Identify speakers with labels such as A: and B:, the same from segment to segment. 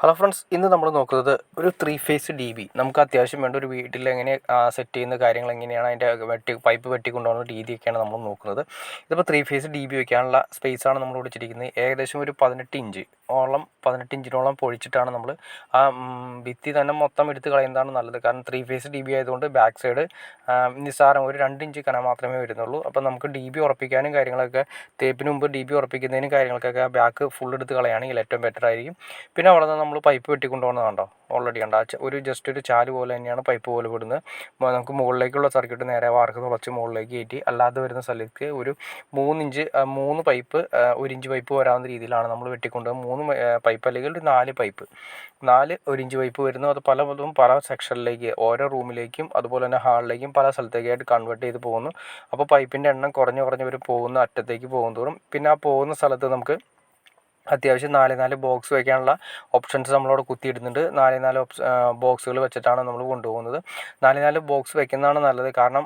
A: Hello friends, ഇന്ന് നമ്മൾ നോക്കുന്നത് ഒരു 3 ഫേസ് ഡി ബി നമുക്ക് അത്യാവശ്യം വേണ്ട ഒരു വീട്ടിൽ എങ്ങനെ സെറ്റ് ചെയ്യുന്ന കാര്യങ്ങൾ എങ്ങനെയാണ് അതിൻ്റെ പൈപ്പ് വെട്ടിക്കൊണ്ടുപോകുന്ന രീതിയൊക്കെയാണ് നമ്മൾ നോക്കുന്നത്. ഇതിപ്പോൾ 3 ഫേസ് ഡി ബി വയ്ക്കാനുള്ള സ്പേസാണ് നമ്മൾ വിളിച്ചിരിക്കുന്നത്. ഏകദേശം ഒരു 18 ഇഞ്ചിനോളം പൊഴിച്ചിട്ടാണ് നമ്മൾ ആ ഭിത്തി തന്നെ മൊത്തം എടുത്ത് കളയുന്നതാണ് നല്ലത്. കാരണം 3 ഫേസ് ഡി ബി ആയതുകൊണ്ട് ബാക്ക് സൈഡ് നിസ്സാരം ഒരു 2 ഇഞ്ച് കനം മാത്രമേ വരുന്നുള്ളൂ. അപ്പോൾ നമുക്ക് ഡി ബി ഉറപ്പിക്കാനും കാര്യങ്ങളൊക്കെ തേപ്പിന് മുമ്പ് ഡി ബി ഉറപ്പിക്കുന്നതിനും കാര്യങ്ങൾക്കൊക്കെ ബാക്ക് ഫുൾ എടുത്ത് കളയുകയാണെങ്കിൽ ഏറ്റവും ബെറ്റർ ആയിരിക്കും. പിന്നെ അവിടെ നിന്ന് നമ്മൾ പൈപ്പ് വെട്ടിക്കൊണ്ടുപോകുന്നത് കണ്ടോ, ഓൾറെഡി കണ്ടോ, ജസ്റ്റ് ഒരു ചാല് പോലെ തന്നെയാണ് പൈപ്പ് പോലെ വിടുന്നത്. നമുക്ക് മുകളിലേക്കുള്ള സർക്യൂട്ട് നേരെ വാർക്ക് തുളച്ച് മുകളിലേക്ക് കയറ്റി അല്ലാതെ വരുന്ന സ്ഥലത്തേക്ക് ഒരു 3 പൈപ്പ് 1 ഇഞ്ച് പൈപ്പ് വരാവുന്ന രീതിയിലാണ് നമ്മൾ വെട്ടിക്കൊണ്ടുപോകുന്നത്. 3 പൈപ്പ് അല്ലെങ്കിൽ ഒരു 4 പൈപ്പ് 1 ഇഞ്ച് പൈപ്പ് വരുന്നു. അത് പല സെക്ഷനിലേക്ക് ഓരോ റൂമിലേക്കും അതുപോലെ തന്നെ ഹാളിലേക്കും പല സ്ഥലത്തേക്കായിട്ട് കൺവേർട്ട് ചെയ്ത് പോകുന്നു. അപ്പോൾ പൈപ്പിൻ്റെ എണ്ണം കുറഞ്ഞ് പോകുന്ന അറ്റത്തേക്ക് പോകും തോറും പിന്നെ ആ പോകുന്ന സ്ഥലത്ത് നമുക്ക് അത്യാവശ്യം 4 ബോക്സ് വയ്ക്കാനുള്ള ഓപ്ഷൻസ് നമ്മളവിടെ കുത്തിയിടുന്നുണ്ട്. 4 ബോക്സുകൾ വെച്ചിട്ടാണ് നമ്മൾ കൊണ്ടുപോകുന്നത്. 4 ബോക്സ് വെക്കുന്നതാണ് നല്ലത്. കാരണം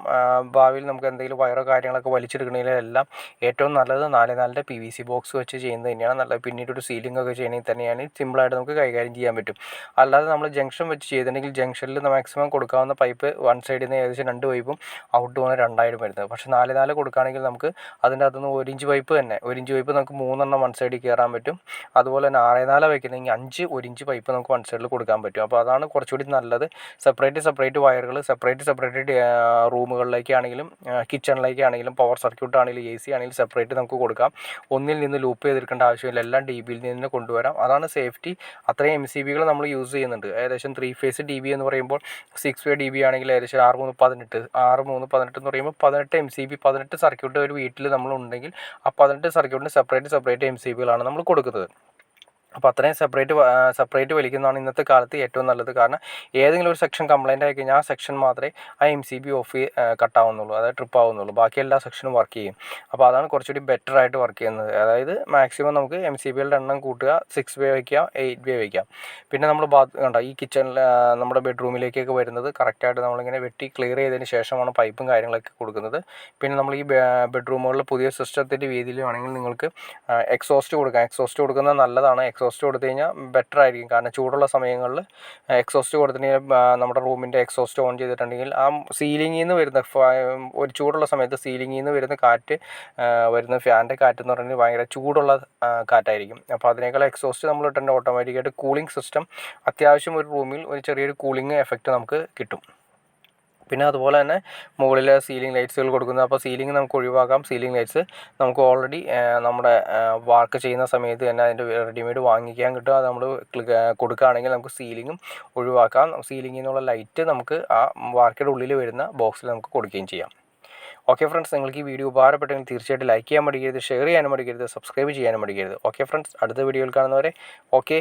A: ഭാവിയിൽ നമുക്ക് എന്തെങ്കിലും വയറോ കാര്യങ്ങളൊക്കെ വലിച്ചെടുക്കണമെങ്കിലെല്ലാം ഏറ്റവും നല്ലത് 4 PVC ബോക്സ് വെച്ച് ചെയ്യുന്നത് തന്നെയാണ് നല്ലത്. പിന്നീട് ഒരു സീലിംഗ് ഒക്കെ ചെയ്യണമെങ്കിൽ തന്നെയാണ് സിമ്പിളായിട്ട് നമുക്ക് കൈകാര്യം ചെയ്യാൻ പറ്റും. അല്ലാതെ നമ്മൾ ജംഗ്ഷൻ വെച്ച് ചെയ്തിട്ടുണ്ടെങ്കിൽ ജംഗ്ഷനിൽ മാക്സിമം കൊടുക്കാവുന്ന പൈപ്പ് വൺ സൈഡിൽ നിന്ന് ഏകദേശം 2 പൈപ്പും ഔട്ട് പോകുന്ന 2000 വരുന്നത്. പക്ഷേ 4 കൊടുക്കുകയാണെങ്കിൽ നമുക്ക് അതിൻ്റെ അകത്തുനിന്ന് 1 ഇഞ്ച് പൈപ്പ് തന്നെ 1 ഇഞ്ച് പൈപ്പ് നമുക്ക് 3 വൺ സൈഡിൽ കയറാൻ പറ്റും. അതുപോലെ തന്നെ 6 വയ്ക്കുന്നെങ്കിൽ 1 ഇഞ്ച് പൈപ്പ് നമുക്ക് വൺ സൈഡിൽ കൊടുക്കാൻ പറ്റും. അപ്പോൾ അതാണ് കുറച്ചുകൂടി നല്ലത്. സെപ്പറേറ്റ് വയറുകൾ സെപ്പറേറ്റ് റൂമുകളിലേക്കാണെങ്കിലും കിച്ചണിലേക്കാണെങ്കിലും പവർ സർക്യൂട്ട് ആണെങ്കിലും AC ആണെങ്കിലും സെപ്പറേറ്റ് നമുക്ക് കൊടുക്കാം. ഒന്നിൽ നിന്ന് ലൂപ്പ് ചെയ്തെടുക്കേണ്ട ആവശ്യമില്ല. എല്ലാം DBയിൽ നിന്ന് കൊണ്ടുവരാം. അതാണ് സേഫ്റ്റി. അത്രയും MCBകൾ നമ്മൾ യൂസ് ചെയ്യുന്നുണ്ട്. ഏകദേശം 3 ഫേസ് DB എന്ന് പറയുമ്പോൾ 6 വേ DB ആണെങ്കിൽ ഏകദേശം 6 3 18 എന്ന് പറയുമ്പോൾ 18 MCB 18 സർക്യൂട്ട് ഒരു വീട്ടിൽ നമ്മളുണ്ടെങ്കിൽ ആ 18 സർക്യൂട്ടിന് സെപ്പറേറ്റ് MCBകളാണ് നമ്മൾ കൊടുക്കുന്നത്. അപ്പോൾ അത്രയും സെപ്പറേറ്റ് വലിക്കുന്നതാണ് ഇന്നത്തെ കാലത്ത് ഏറ്റവും നല്ലത്. കാരണം ഏതെങ്കിലും ഒരു സെക്ഷൻ കംപ്ലൈൻറ്റ് ആയി കഴിഞ്ഞാൽ ആ സെക്ഷൻ മാത്രമേ ആ MCB കട്ടാവുന്നുള്ളൂ, അതായത് ട്രിപ്പ് ആവുന്നുള്ളൂ. ബാക്കി എല്ലാ സെക്ഷനും വർക്ക് ചെയ്യും. അപ്പോൾ അതാണ് കുറച്ചുകൂടി ബെറ്റർ ആയിട്ട് വർക്ക് ചെയ്യുന്നത്. അതായത് മാക്സിമം നമുക്ക് MCBകളുടെ എണ്ണം കൂട്ടുക. 6 വേ വയ്ക്കാം, 8 വേ വയ്ക്കാം. പിന്നെ നമ്മൾ കണ്ടോ ഈ കിച്ചണിൽ നമ്മുടെ ബെഡ്റൂമിലേക്കൊക്കെ വരുന്നത് കറക്റ്റായിട്ട് നമ്മളിങ്ങനെ വെട്ടി ക്ലിയർ ചെയ്തതിന് ശേഷമാണ് പൈപ്പും കാര്യങ്ങളൊക്കെ കൊടുക്കുന്നത്. പിന്നെ നമ്മൾ ഈ ബെഡ്റൂമുകളിൽ പുതിയ സിസ്റ്റത്തിൻ്റെ രീതിയിൽ വേണമെങ്കിൽ നിങ്ങൾക്ക് എക്സോസ്റ്റ് കൊടുക്കുന്നത് നല്ലതാണ്. എക്സോസ്റ്റ് കൊടുത്തു കഴിഞ്ഞാൽ ബെറ്റർ ആയിരിക്കും. കാരണം ചൂടുള്ള സമയങ്ങളിൽ എക്സോസ്റ്റ് കൊടുത്തിട്ടുണ്ടെങ്കിൽ നമ്മുടെ റൂമിൻ്റെ എക്സോസ്റ്റ് ഓൺ ചെയ്തിട്ടുണ്ടെങ്കിൽ ആ സീലിങ്ങിൽ നിന്ന് വരുന്ന ഒരു ചൂടുള്ള സമയത്ത് സീലിങ്ങിൽ നിന്ന് വരുന്ന കാറ്റ് വരുന്ന ഫാനിൻ്റെ കാറ്റ് എന്ന് പറഞ്ഞാൽ ഭയങ്കര ചൂടുള്ള കാറ്റായിരിക്കും. അപ്പോൾ അതിനേക്കാൾ എക്സോസ്റ്റ് നമ്മൾ ഇട്ടിട്ട് ഓട്ടോമാറ്റിക്കായിട്ട് കൂളിംഗ് സിസ്റ്റം അത്യാവശ്യം ഒരു റൂമിൽ ഒരു ചെറിയൊരു കൂളിംഗ് എഫക്റ്റ് നമുക്ക് കിട്ടും. പിന്നെ അതുപോലെ തന്നെ മുകളിൽ സീലിംഗ് ലൈറ്റ്സുകൾ കൊടുക്കുന്നത്. അപ്പോൾ സീലിംഗ് നമുക്ക് ഒഴിവാക്കാം. സീലിംഗ് ലൈറ്റ്സ് നമുക്ക് ഓൾറെഡി നമ്മുടെ വർക്ക് ചെയ്യുന്ന സമയത്ത് തന്നെ അതിൻ്റെ റെഡിമെയ്ഡ് വാങ്ങിക്കാൻ കിട്ടും. അത് നമ്മൾ കൊടുക്കുകയാണെങ്കിൽ നമുക്ക് സീലിങ്ങും ഒഴിവാക്കാം. സീലിങ്ങിൽ നിന്നുള്ള ലൈറ്റ് നമുക്ക് ആ വാർക്കയുടെ ഉള്ളിൽ വരുന്ന ബോക്സിൽ നമുക്ക് കൊടുക്കുകയും ചെയ്യാം. ഓക്കെ ഫ്രണ്ട്സ്, നിങ്ങൾക്ക് ഈ വീഡിയോ ഉപകാരപ്പെട്ടെങ്കിൽ തീർച്ചയായിട്ടും ലൈക്ക് ചെയ്യാൻ മടിക്കരുത്, ഷെയർ ചെയ്യാനും മടിക്കരുത്, സബ്സ്ക്രൈബ് ചെയ്യാനും മടിക്കരുത്. ഓക്കെ ഫ്രണ്ട്സ്, അടുത്ത വീഡിയോയിൽ കാണുന്നവരെ ഓക്കെ.